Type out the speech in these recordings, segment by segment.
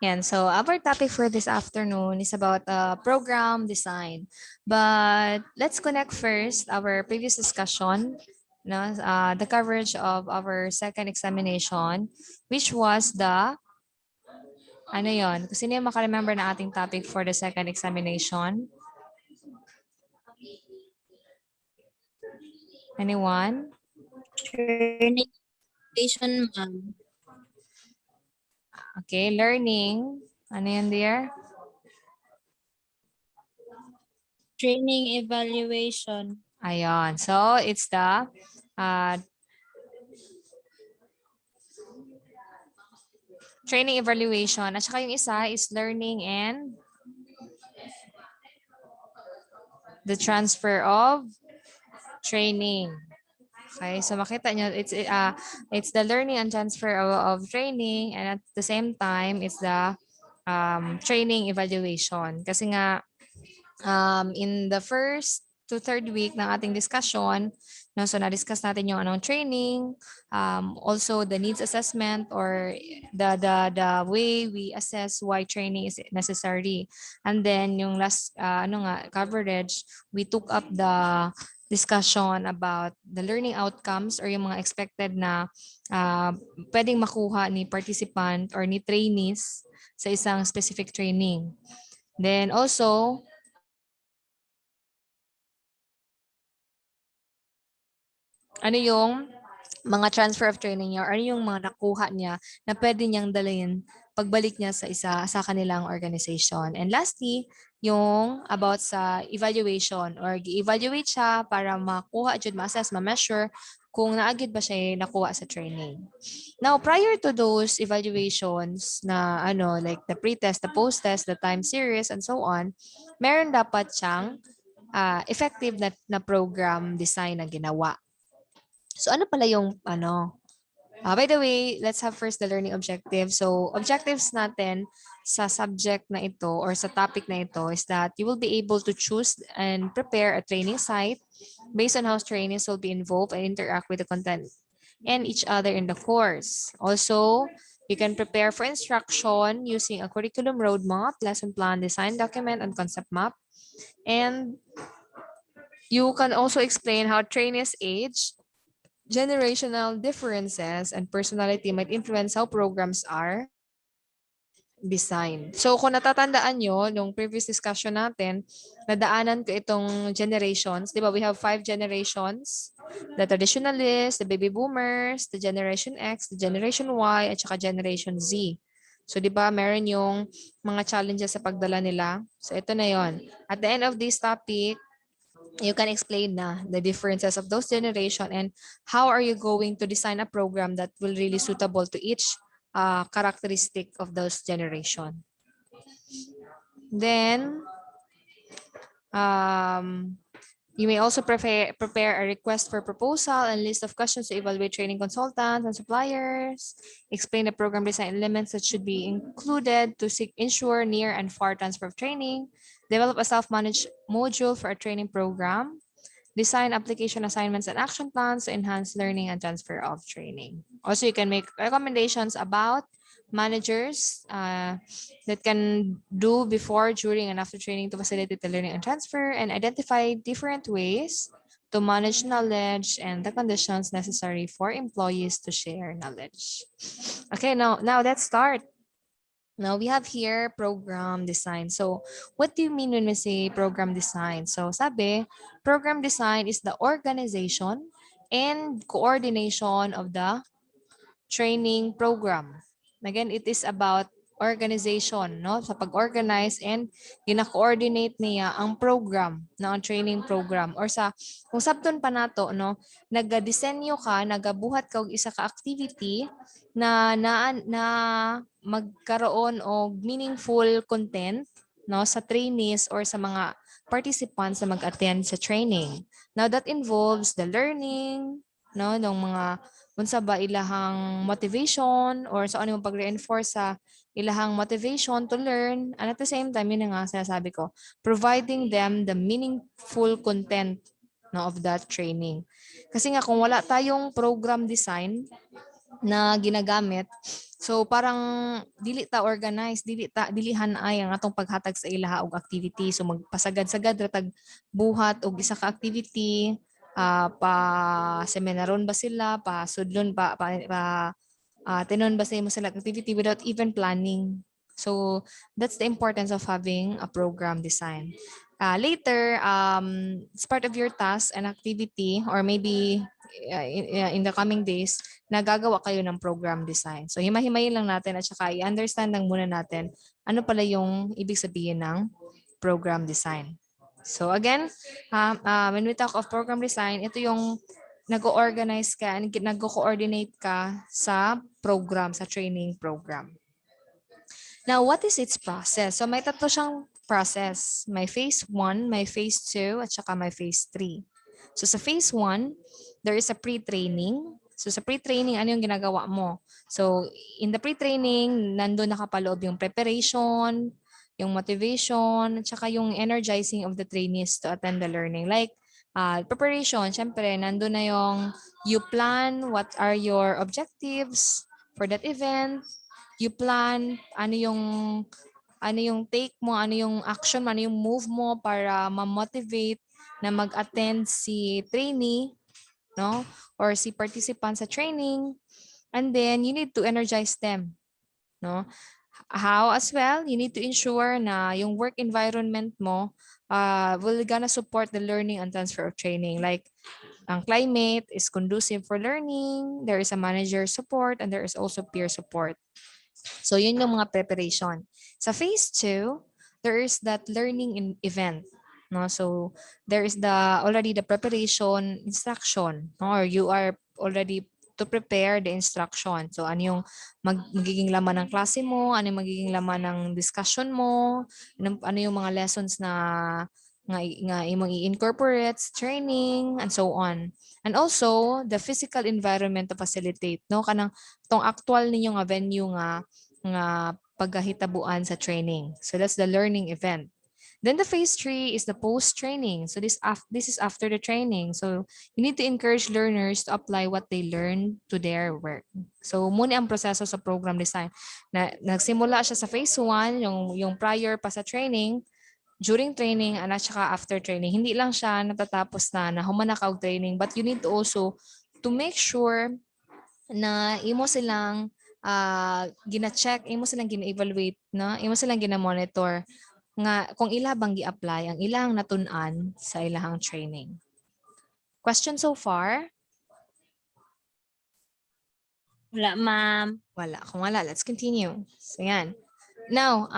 Yan. So our topic for this afternoon is about program design. But let's connect first our previous discussion, no, the coverage of our second examination, which was the, ano yon? Kung sino yung makaremember na ating topic for the second examination? Anyone? Training station, ma'am. Okay, learning. Ano yan, dear? Training evaluation. Ayon. So, it's the training evaluation. At saka yung isa is learning and the transfer of training. Okay, so makita nyo, it's the learning and transfer of training, and at the same time, it's the training evaluation. Kasi nga, in the first to third week ng ating discussion, no, so na-discuss natin yung anong training, also the needs assessment or the way we assess why training is necessary. And then yung last coverage, we took up the discussion about the learning outcomes or yung mga expected na pwedeng makuha ni participant or ni trainees sa isang specific training. Then also, ano yung mga transfer of training niya or ano yung mga nakuha niya na pwede niyang dalhin pagbalik niya sa kanilang organization. And lastly, yung about sa evaluation or gi-evaluate siya para makuha, ma-assess, ma-measure kung naagid ba siya nakuha sa training. Now, prior to those evaluations na like the pre-test, the post-test, the time series, and so on, meron dapat siyang effective na program design na ginawa. So ano pala yung by the way, let's have first the learning objective. So objectives natin sa subject na ito or sa topic na ito is that you will be able to choose and prepare a training site based on how trainees will be involved and interact with the content and each other in the course. Also, you can prepare for instruction using a curriculum roadmap, lesson plan, design document, and concept map. And you can also explain how trainees age, generational differences, and personality might influence how programs are designed. So kung natatandaan nyo, nung previous discussion natin, nadaanan ko itong generations. Di ba, we have 5 generations. The traditionalists, the baby boomers, the generation X, the generation Y, at saka generation Z. So di ba, meron yung mga challenges sa pagdala nila. So ito na yon. At the end of this topic, you can explain na the differences of those generation and how are you going to design a program that will really suitable to each characteristic of those generation. Then, you may also prepare a request for proposal and list of questions to evaluate training consultants and suppliers. Explain the program design elements that should be included to ensure near and far transfer of training. Develop a self-managed module for a training program. Design application assignments and action plans to enhance learning and transfer of training. Also, you can make recommendations about managers that can do before, during, and after training to facilitate the learning and transfer, and identify different ways to manage knowledge and the conditions necessary for employees to share knowledge. Okay, now let's start. Now we have here program design. So what do you mean when we say program design? So sabi, program design is the organization and coordination of the training program. Again, it is about organization, no? Sa pag-organize and gina-coordinate niya ang program, no? Ang training program. Or sa, kung sabton pa nato, no? Nagadesenyo ka, nagabuhat ka og isa ka activity na magkaroon og meaningful content, no? Sa trainees or sa mga participants na mag-attend sa training. Now, that involves the learning, no? Ng mga unsa ba ilahang motivation or sa ano yung pag-reinforce sa ilahang motivation to learn, and at the same time, yun nga sinasabi ko, providing them the meaningful content, no, of that training. Kasi nga kung wala tayong program design na ginagamit So parang dili ta organized, dilihan ay ang atong paghatag sa ilaha og activity. So magpasagad-sagad ratag buhat og isa ka activity, pa seminaron ba sila, pa sudlon tinon ba sa imo sila activity without even planning. So that's the importance of having a program design. Later, it's part of your task and activity, or maybe in the coming days, nagagawa kayo ng program design. So himahimayin lang natin at saka i-understand lang muna natin ano pala yung ibig sabihin ng program design. So again, when we talk of program design, ito yung nag-organize ka and nag-coordinate ka sa program, sa training program. Now, what is its process? So may tatlo siyang process. May phase 1, may phase 2, at saka may phase 3. So sa phase 1, there is a pre-training. So sa pre-training, ano yung ginagawa mo? So in the pre-training, nandun nakapaloob yung preparation, yung motivation, at saka yung energizing of the trainees to attend the learning. Like preparation, syempre, nandun na yung you plan what are your objectives for that event. You plan ano yung take mo, ano yung action mo, ano yung move mo para ma-motivate na mag-attend si trainee, no? Or si participant sa training. And then you need to energize them, no? How as well, you need to ensure na yung work environment mo will gonna support the learning and transfer of training. Like, ang climate is conducive for learning, there is a manager support, and there is also peer support. So yun yung mga preparation. Sa phase 2, there is that learning event. No? So there is already the preparation instruction, no? Or you are already to prepare the instruction. So ano yung magiging laman ng klase mo, ano yung magiging laman ng discussion mo, ano yung mga lessons na imong i-incorporate training and so on. And also the physical environment to facilitate, no, kanang tong actual ninyo nga venue nga paghahitabuan sa training. So that's the learning event. Then the phase 3 is the post-training. So this is after the training. So you need to encourage learners to apply what they learn to their work. So muna ang proseso sa program design. Nagsimula siya sa phase 1, yung prior pa sa training, during training, at saka after training. Hindi lang siya natatapos na humana ka og training, but you need to also to make sure na imo silang gina-check, imo silang gina-evaluate, no? Imo silang gina-monitor nga kung ila bang gi-apply ang ilang natun-an sa ilahang training. Question so far? Wala, ma'am. Wala. Kung wala, let's continue. So yan. Now,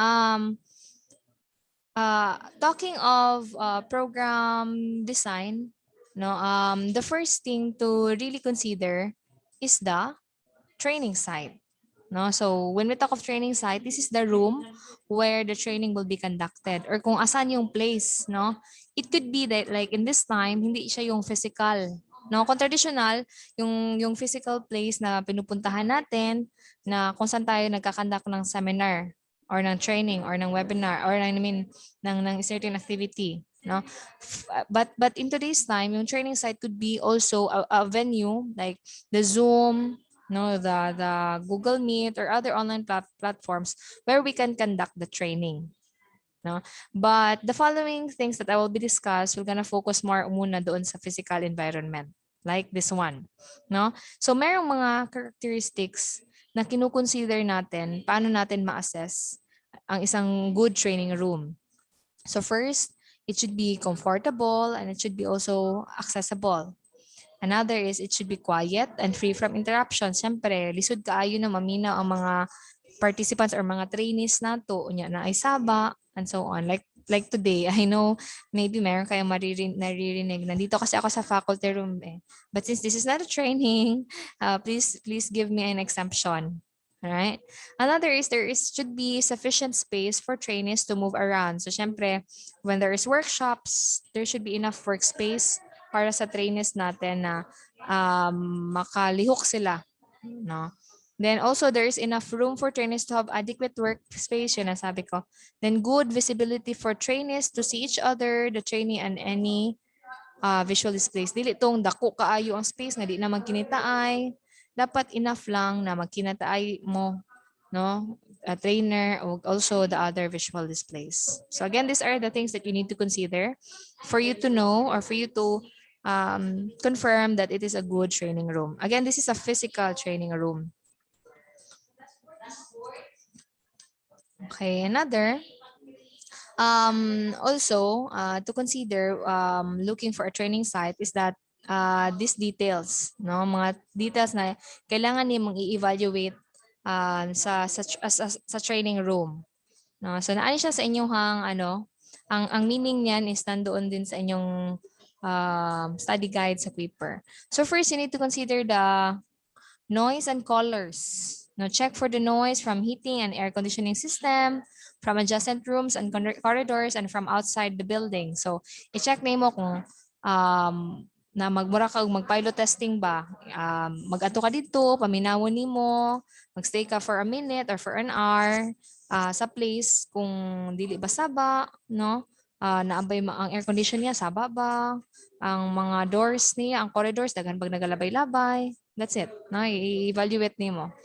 talking of program design, no, the first thing to really consider is the training site. No? So when we talk of training site, this is the room where the training will be conducted, or kung asan yung place, no? It could be that like in this time, hindi siya yung physical. No, kung traditional, yung physical place na pinupuntahan natin, na kung saan tayo nagkakandak ng seminar or ng training or ng webinar or ng certain activity, no? But in today's time, yung training site could be also a venue like the Zoom, no, the Google Meet or other online platforms where we can conduct the training, no. But the following things that I will be discussed, we're gonna focus more muna doon sa physical environment, like this one, no. So merong mga characteristics na kinukonsider natin paano natin ma-assess ang isang good training room. So first, it should be comfortable and it should be also accessible. Another is it should be quiet and free from interruptions. Siyempre, lisod kaayo na maminaw ang mga participants or mga trainees nato, unya na ay saba, and so on. Like today, I know maybe meron kayong naririnig. Nandito kasi ako sa faculty room eh. But since this is not a training, please give me an exemption. All right. Another is should be sufficient space for trainees to move around. So syempre, when there is workshops, there should be enough workspace para sa trainees natin na makalihok sila, no? Then also there is enough room for trainees to have adequate workspace, yun ang sabi ko. Then good visibility for trainees to see each other, the trainee, and any visual displays. Dili tong dako kaayo ang space nga di na magkinitaay. Dapat enough lang na magkinataay mo no, a trainer, or also the other visual displays. So again, these are the things that you need to consider for you to know or for you to confirm that it is a good training room. Again, this is a physical training room. Okay, another. Also, to consider looking for a training site is that these details, no, mga details na kailangan nimong i-evaluate sa training room. No, so naani siya sa inyong ano, ang meaning niyan is nandoon din sa inyong study guide sa paper. So first, you need to consider the noise and colors. Now, check for the noise from heating and air conditioning system, from adjacent rooms and corridors, and from outside the building. So, i-check nimo kung na magmura ka mag-pilot testing ba. Mag-ato ka dito, paminawon nimo, magstay ka for a minute or for an hour sa place kung dili ba saba, no? Naabay ang air condition niya, saba ba? Ang mga doors niya, ang corridors, daghan pag nagalabay-labay. That's it. No? I-evaluate nimo.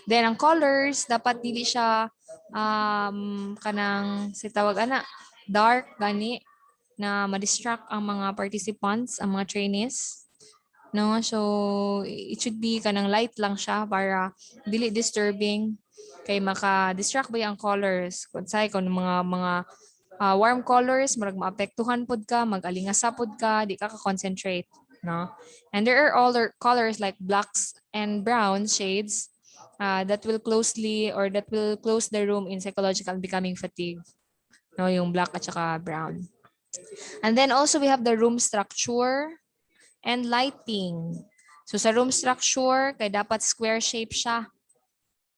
Then, ang colors, dapat dili siya kanang sitawag ana, dark, gani, na ma-distract ang mga participants, ang mga trainees. No? So, it should be kanang light lang siya para dili disturbing kay maka-distract ba yung colors. Kung mga warm colors, marag maapektuhan pod ka, mag-alingasa pod ka, di ka ka-concentrate, no? And there are other colors like blacks and brown shades that will close the room in psychological becoming fatigue, no? Yung black at saka brown. And then also we have the room structure and lighting. So sa room structure, kay dapat square shape siya.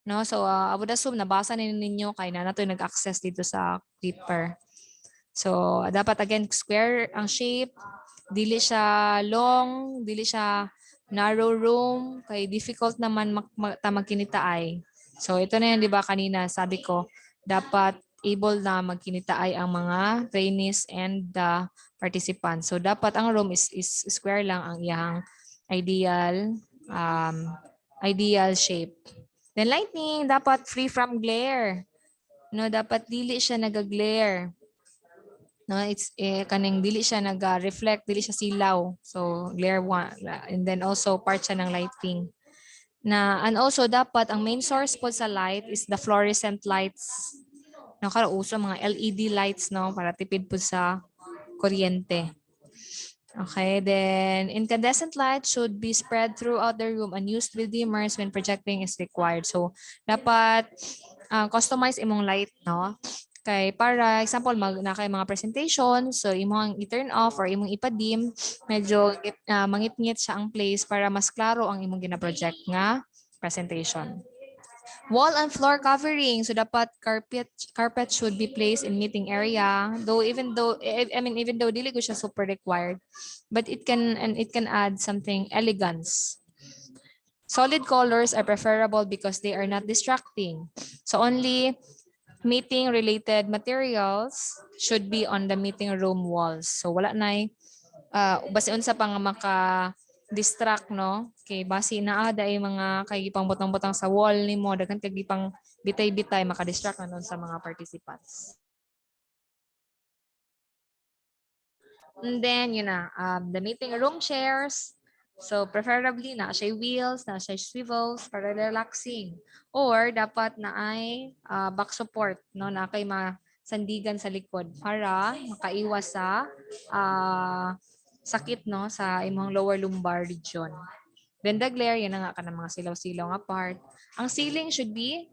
No? So I would assume nabasa ninyo kay na nato nag-access dito sa paper. So, dapat again, square ang shape. Dili siya long, dili siya narrow room. Kay difficult naman magkinitaay. So, ito na yan, di ba, kanina sabi ko, dapat able na magkinitaay ang mga trainees and the participants. So, dapat ang room is square lang ang iyang ideal ideal shape. Then, lighting, dapat free from glare. No, dapat dili siya nag-glare. No, it's kaning dili siya nag-reflect, dili siya silaw. So glare one, and then also part siya ng lighting. And also dapat ang main source po sa light is the fluorescent lights. No, uso mga LED lights, no, para tipid po sa kuryente. Okay, then incandescent light should be spread throughout the room and used with dimmers when projecting is required. So dapat customize imong light, no? Kay para example na kay mga presentation, so imong i-turn off or imong ipa-dim, medyo mangit-ngit siya ang place para mas klaro ang imong gina-project nga presentation. Wall and floor covering, so dapat carpet should be placed in meeting area, even though dili ko siya super required, but it can add something elegance. Solid colors are preferable because they are not distracting. So only meeting related materials should be on the meeting room walls. So wala na base unsa pa nga maka-distract, no? Kay base na ay mga kay gipang butang-butang sa wall nimo, daghan kay gipang bitay-bitay maka-distract na sa mga participants. And then yun na, the meeting room chairs. So preferably na siya wheels, na siya swivels para relaxing. Or dapat na ay back support, no, na kay sandigan sa likod para makaiwas sa sakit, no, sa imong lower lumbar region. Then the glare, yan na nga ka ng mga silaw-silaw nga part. Ang ceiling should be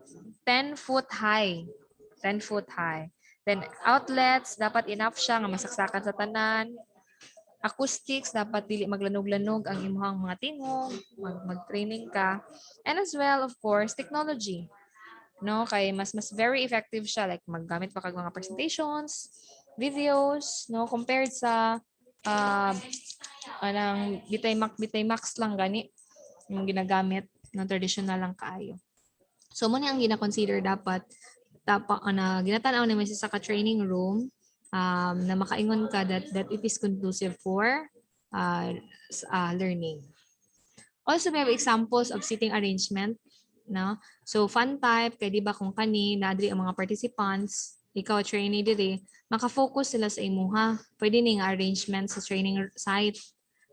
10 foot high. 10 foot high. Then outlets, dapat enough siya nga masaksakan sa tanan. Acoustics, dapat dili maglanog-lanog ang imong mga tingog, mag-training ka. And as well, of course, technology. No, kay mas very effective siya, like maggamit pa kag mga presentations, videos, no, compared sa anang bitay max lang gani yung ginagamit ng traditional lang kaayo. So mo ang gina-consider dapat ginatanaw naman sa training room na makaingon ka that it is conducive for learning. Also, we have examples of seating arrangement. no? So fun type kay di ba kung kani na diri ang mga participants, ikaw trainee diri, maka-focus sila sa imuha. Pwede ning arrangement sa training site.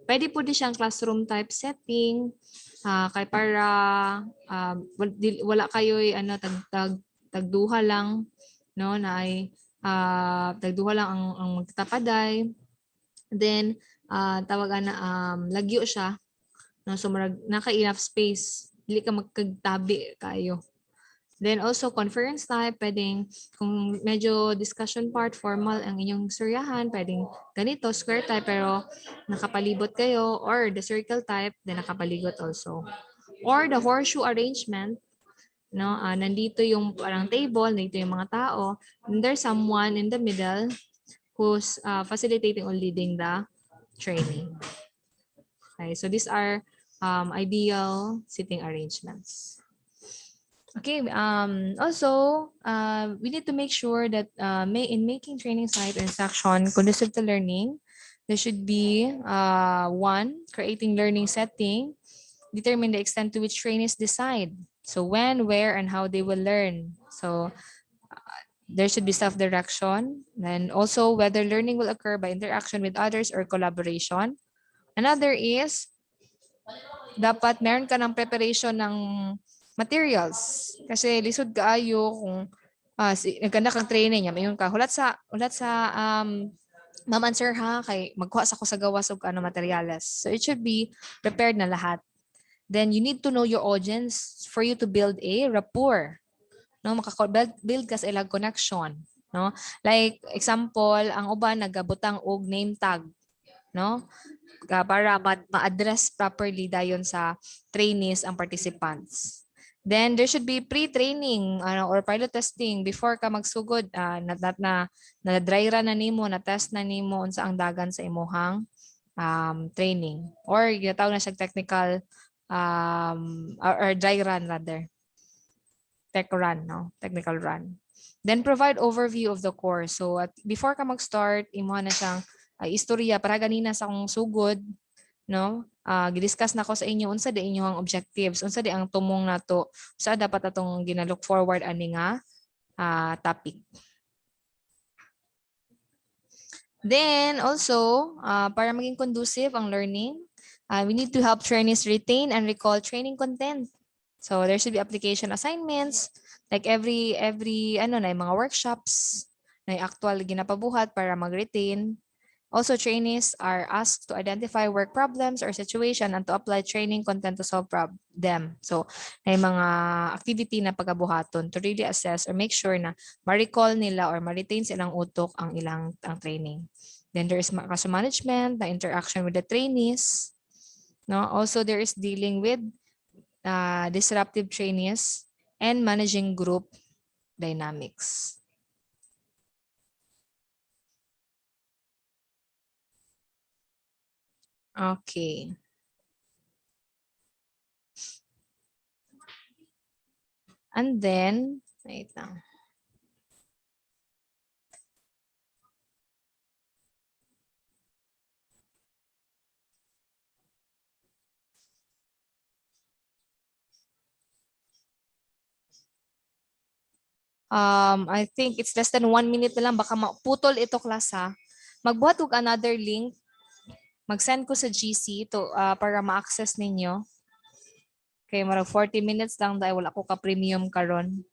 Pwede po di siyang classroom type setting, kay para wala kayo'y ano tagduha lang, no, na ay tagduha lang ang magtatapaday. Then tawag na lagyo siya, no, so marag naka enough space, dili ka magkagtabi kayo. Then also conference type, pwedeng kung medyo discussion part, formal ang inyong suryahan, pwedeng ganito, square type pero nakapalibot kayo, or the circle type, then nakapaligot also. Or the horseshoe arrangement, no, nandito yung parang table, nandito yung mga tao, and there's someone in the middle who's facilitating or leading the training. Okay, so these are ideal sitting arrangements. Okay, also, we need to make sure that in making training site or instruction conducive to learning, there should be one, creating learning setting, determine the extent to which trainees decide. So when, where, and how they will learn. So there should be self-direction, and also whether learning will occur by interaction with others or collaboration. Another is, dapat meron ka ng preparation ng materials. Kasi lisod kaayo kung nagkanda kang training niya, mayon ka. Hulat sa ma'am and sir ha, kay magkuha sa ko sa gawas og ano materials. So it should be prepared na lahat. Then you need to know your audience for you to build a rapport. No, build ka sa ilang connection, no? Like example, ang uban nagabutang og name tag, no? Para ma-address properly dayon sa trainees ang participants. Then there should be pre-training or pilot testing before ka magsugod, na dry run na nimo, na test na nimo unsa ang dagan sa imuhang training, or ginatawag na siya technical or dry run rather. Tech run, no? Technical run. Then provide overview of the course. So before ka mag-start, imuha na siyang istorya para ganina sa akong sugod, no? Gidiscuss na ko sa inyo unsa di inyong objectives, unsa di ang tumong nato, sa dapat atong ginalook forward ani nga topic. Then also, para maging conducive ang learning, we need to help trainees retain and recall training content. So there should be application assignments, like every na mga workshops na actual ginapabuhat para mag-retain. Also, trainees are asked to identify work problems or situation and to apply training content to solve them. So, may mga activity na pagabuhaton to really assess or make sure na ma-recall nila or ma-retain silang utok ang training. Then there is classroom management, the interaction with the trainees. No? Also, there is dealing with disruptive trainees and managing group dynamics. Okay. And then, wait lang. I think it's less than 1 minute na lang, baka maputol ito class ha. Magbuhat og another link. Mag-send ko sa GC to para ma-access ninyo. Okay, marag 40 minutes lang dahil wala ko ka-premium karon.